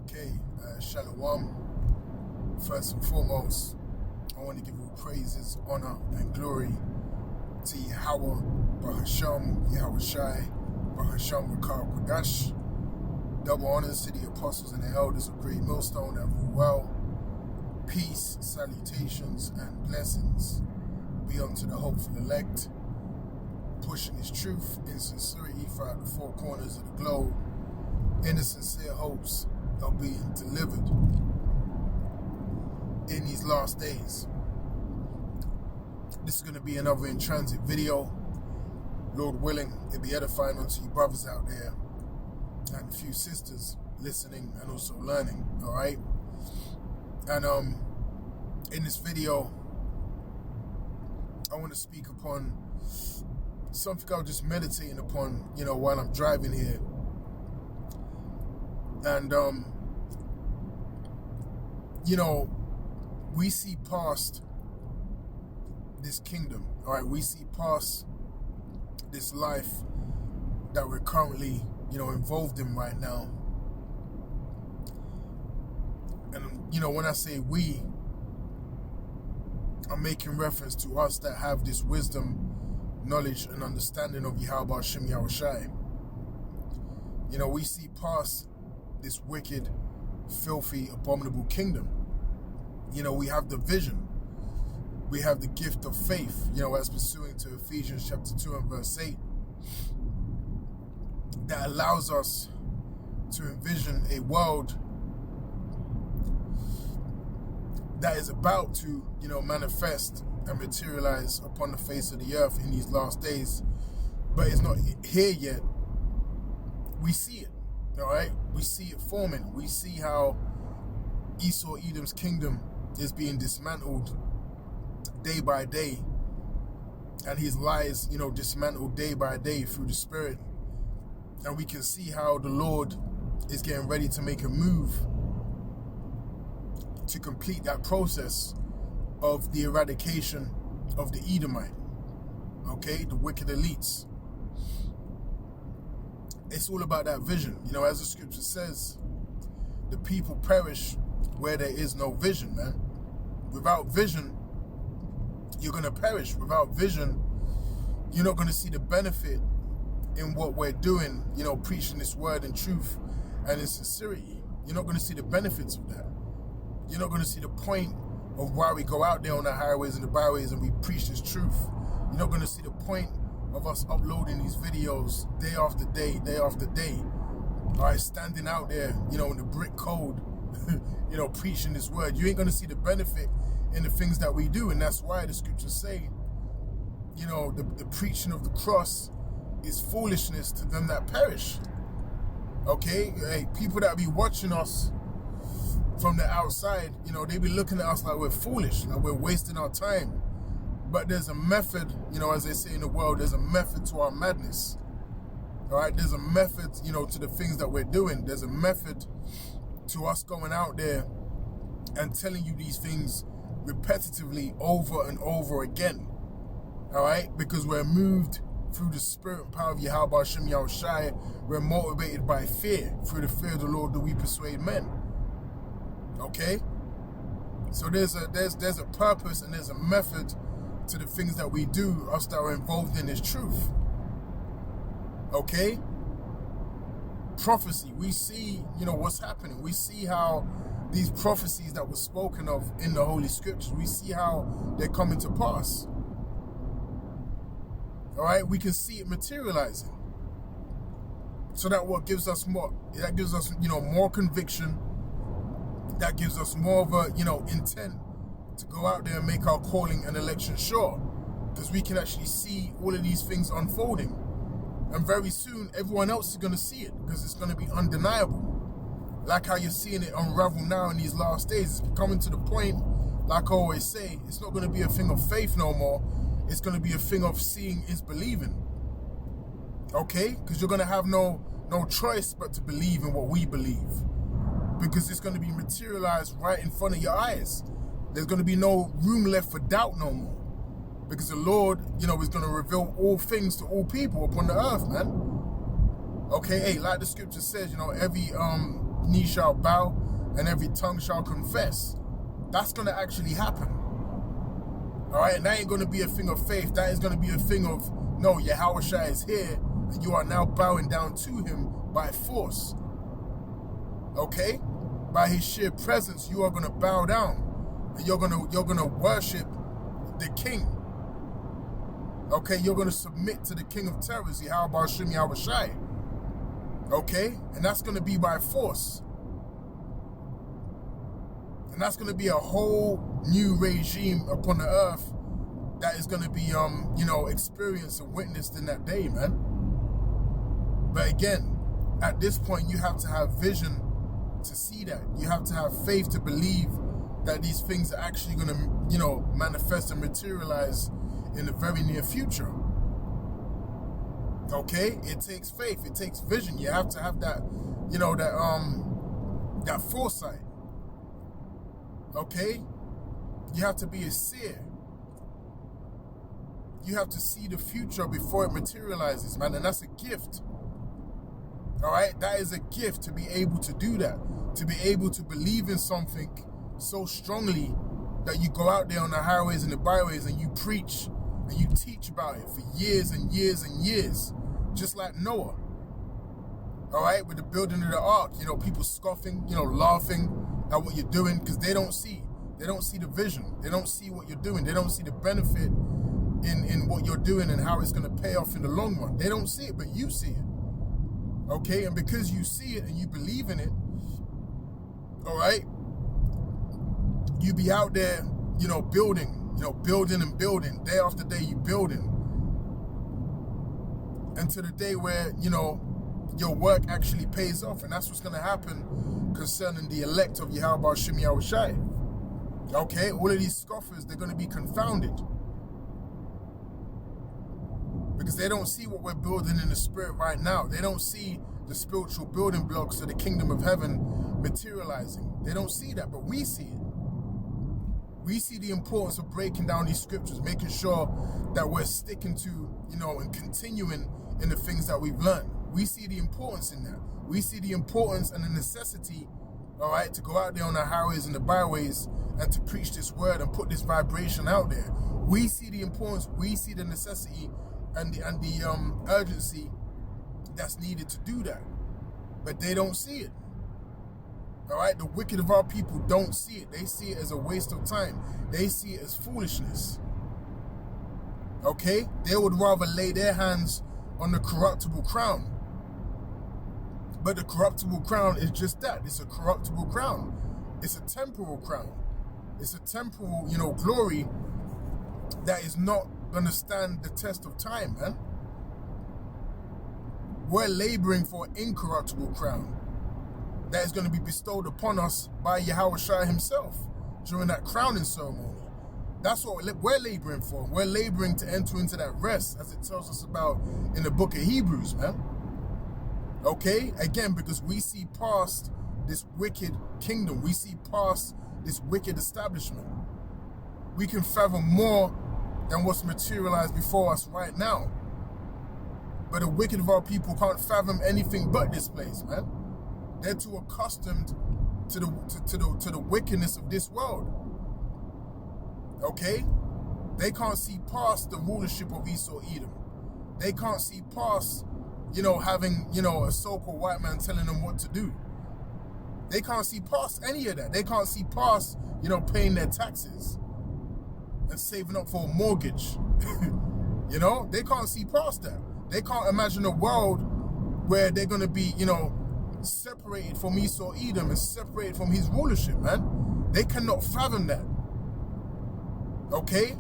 Okay, Shalom. First and foremost, I want to give all praises, honor, and glory to Yahweh, Bahasham, Yahweh Shai, Bahasham, Rakar Kodash. Double honors to the apostles and the elders of Great Millstone that rule well. Peace, salutations, and blessings be unto the hopeful elect, pushing his truth in sincerity throughout the four corners of the globe, in the sincere hopes of being delivered in these last days. This is going to be another in transit video. Lord willing, it'll be edifying unto you brothers out there and a few sisters listening and also learning, all right? And in this video, I want to speak upon something I was just meditating upon, while I'm driving here. And, we see past this kingdom, all right? We see past this life that we're currently, involved in right now. And, when I say we, I'm making reference to us that have this wisdom, knowledge, and understanding of Yahweh Hashem Yahweh Shai. We see past this wicked, filthy, abominable kingdom. We have the vision. We have the gift of faith, as pursuing to Ephesians chapter 2 and verse 8, that allows us to envision a world that is about to, manifest and materialize upon the face of the earth in these last days, but it's not here yet. We see it, all right? We see it forming. We see how Esau Edom's kingdom is being dismantled day by day, and his lies, dismantled day by day through the Spirit. And we can see how the Lord is getting ready to make a move to complete that process of the eradication of the Edomite, okay, the wicked elites. It's all about that vision. As the scripture says, the people perish where there is no vision, man. Without vision, you're going to perish. Without vision, you're not going to see the benefit in what we're doing, preaching this word in truth and in sincerity. You're not going to see the benefits of that. You're not going to see the point of why we go out there on the highways and the byways and we preach this truth. You're not going to see the point of us uploading these videos day after day, all right, standing out there, in the brick code, preaching this word. You ain't going to see the benefit in the things that we do. And that's why the scriptures say, the preaching of the cross is foolishness to them that perish. Okay? Hey, people that be watching us from the outside, they be looking at us like we're foolish, like we're wasting our time. But there's a method, as they say in the world, there's a method to our madness. All right? There's a method, to the things that we're doing. There's a method to us going out there and telling you these things repetitively over and over again. All right? Because we're moved through the spirit and power of Yahweh Hashem Yahweh Shai. We're motivated by fear. Through the fear of the Lord do we persuade men. Okay? So there's a purpose and there's a method to the things that we do, us that are involved in this truth. Okay? Prophecy. We see, what's happening. We see how these prophecies that were spoken of in the Holy Scriptures, we see how they're coming to pass. All right? We can see it materializing. So that what gives us more, that gives us, more conviction. That gives us more of a, intent to go out there and make our calling and election sure. Because we can actually see all of these things unfolding. And very soon, everyone else is going to see it because it's going to be undeniable. Like how you're seeing it unravel now in these last days. It's coming to the point, like I always say, it's not going to be a thing of faith no more. It's going to be a thing of seeing is believing. Okay? Because you're going to have no choice but to believe in what we believe. Because it's going to be materialized right in front of your eyes. There's going to be no room left for doubt no more. Because the Lord, is going to reveal all things to all people upon the earth, man. Okay, hey, like the scripture says, every knee shall bow and every tongue shall confess. That's going to actually happen. All right, and that ain't going to be a thing of faith. That is going to be a thing of, no, Yahushua is here, and you are now bowing down to him by force. Okay? By his sheer presence, you are going to bow down, and you're going to worship the King. Okay, you're going to submit to the King of Terrors, Yahweh Shem Yahushai. Okay, and that's going to be by force. And that's going to be a whole new regime upon the earth that is going to be, experienced and witnessed in that day, man. But again, at this point, you have to have vision to see that. You have to have faith to believe that these things are actually going to, manifest and materialize in the very near future. Okay? It takes faith. It takes vision. You have to have that, that foresight. Okay? You have to be a seer. You have to see the future before it materializes, man. And that's a gift. All right? That is a gift to be able to do that. To be able to believe in something so strongly that you go out there on the highways and the byways and you preach and you teach about it for years and years and years. Just like Noah. All right? With the building of the ark, people scoffing, laughing at what you're doing because they don't see the vision. They don't see what you're doing. They don't see the benefit in what you're doing and how it's going to pay off in the long run. They don't see it, but you see it. Okay? And because you see it and you believe in it, all right, you be out there, building, building and building. Day after day, you building. Until the day where, your work actually pays off. And that's what's going to happen concerning the elect of Yahweh Shem Yahushai. Okay, all of these scoffers, they're going to be confounded. Because they don't see what we're building in the spirit right now. They don't see the spiritual building blocks of the kingdom of heaven materializing. They don't see that, but we see it. We see the importance of breaking down these scriptures, making sure that we're sticking to, and continuing in the things that we've learned. We see the importance in that. We see the importance and the necessity, all right, to go out there on the highways and the byways and to preach this word and put this vibration out there. We see the importance. We see the necessity and the urgency that's needed to do that. But they don't see it. All right, the wicked of our people don't see it. They see it as a waste of time. They see it as foolishness. Okay? They would rather lay their hands on the corruptible crown. But the corruptible crown is just that. It's a corruptible crown. It's a temporal crown. It's a temporal, glory that is not going to stand the test of time, man. We're laboring for an incorruptible crown that is going to be bestowed upon us by Yahushua himself during that crowning ceremony. That's what we're laboring for. We're laboring to enter into that rest, as it tells us about in the book of Hebrews, man. Okay? Again, because we see past this wicked kingdom. We see past this wicked establishment. We can fathom more than what's materialized before us right now. But the wicked of our people can't fathom anything but this place, man. They're too accustomed to the wickedness of this world. Okay? They can't see past the rulership of Esau Edom. They can't see past, having, a so-called white man telling them what to do. They can't see past any of that. They can't see past, paying their taxes and saving up for a mortgage. They can't see past that. They can't imagine a world where they're going to be, separated from Esau Edom and separated from his rulership, man. They cannot fathom that. Okay?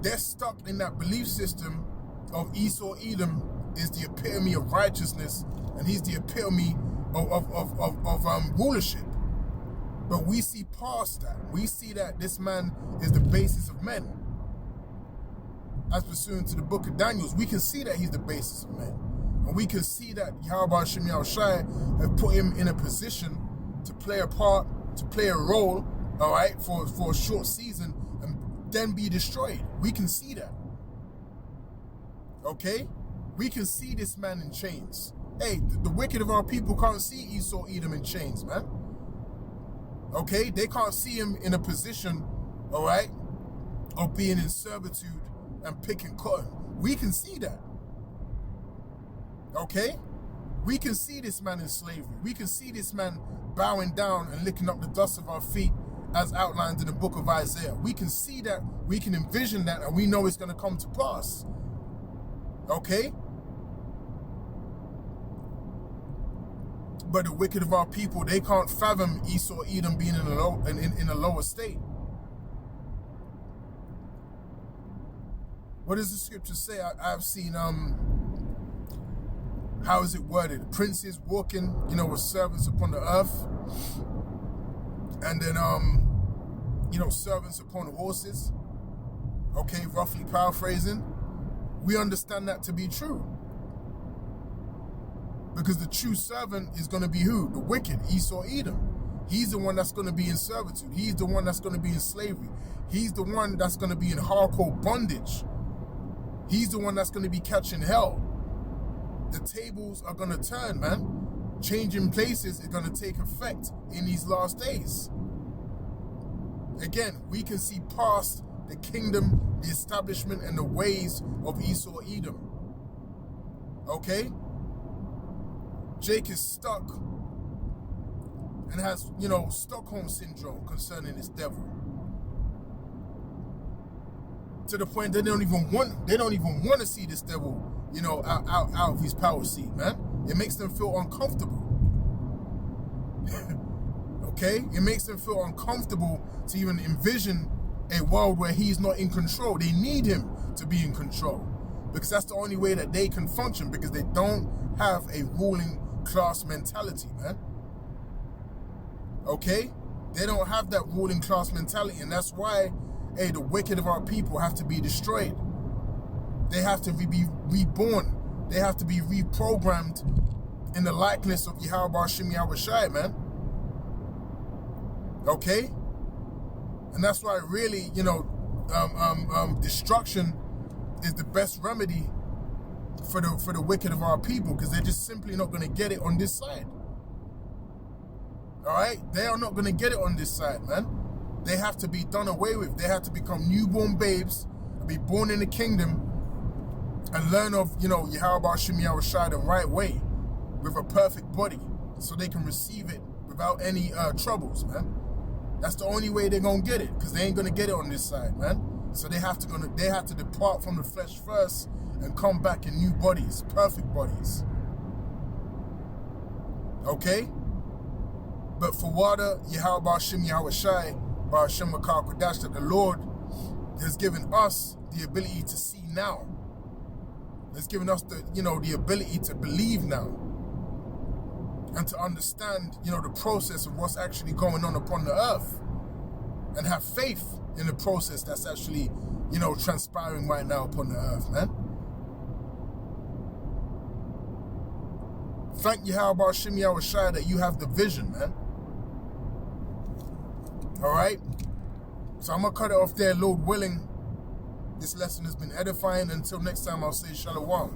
They're stuck in that belief system of Esau Edom is the epitome of righteousness and he's the epitome of rulership. But we see past that. We see that this man is the basis of men. As pursuant to the book of Daniel, we can see that he's the basis of men. And we can see that Yahweh Shem Yahushai have put him in a position to play a part, to play a role, all right, for a short season and then be destroyed. We can see that. Okay? We can see this man in chains. Hey, the wicked of our people can't see Esau, Edom in chains, man. Okay? They can't see him in a position, all right, of being in servitude and picking cotton. We can see that. Okay? We can see this man in slavery. We can see this man bowing down and licking up the dust of our feet as outlined in the book of Isaiah. We can see that, we can envision that, and we know it's going to come to pass. Okay? But the wicked of our people, they can't fathom Esau, Edom being in a lower state. What does the scripture say? I've seen, how is it worded? Princes walking, with servants upon the earth. And then, servants upon horses. Okay, roughly paraphrasing. We understand that to be true. Because the true servant is going to be who? The wicked, Esau, Edom. He's the one that's going to be in servitude. He's the one that's going to be in slavery. He's the one that's going to be in hardcore bondage. He's the one that's going to be catching hell. The tables are going to turn, man. Changing places is going to take effect in these last days. Again, we can see past the kingdom, the establishment, and the ways of Esau, Edom. Okay? Jake is stuck and has, Stockholm syndrome concerning this devil. To the point they don't even want to see this devil, out of his power seat, man. It makes them feel uncomfortable. Okay? It makes them feel uncomfortable to even envision a world where he's not in control. They need him to be in control because that's the only way that they can function, because they don't have a ruling class mentality, man. Okay? They don't have that ruling class mentality, and that's why, the wicked of our people have to be destroyed. They have to be reborn. They have to be reprogrammed in the likeness of Yahweh Bashim Yahweh Shai, man. Okay? And that's why really, destruction is the best remedy for the wicked of our people, because they're just simply not going to get it on this side. All right? They are not going to get it on this side, man. They have to be done away with. They have to become newborn babes, be born in the kingdom, and learn of, Yahweh Bashim Yahweh Shai the right way, with a perfect body, so they can receive it without any troubles, man. That's the only way they're gonna get it, because they ain't gonna get it on this side, man. So they have to depart from the flesh first and come back in new bodies, perfect bodies. Okay? But for water, Yahweh Bashim Yahweh Shai, Bashim Makar Kodash, that the Lord has given us the ability to see now. It's given us the ability to believe now. And to understand, the process of what's actually going on upon the earth. And have faith in the process that's actually, transpiring right now upon the earth, man. Thank Yahweh Bashim Yahweh Shai that you have the vision, man. Alright? So I'm going to cut it off there, Lord willing. This lesson has been edifying. Until next time, I'll say shalom.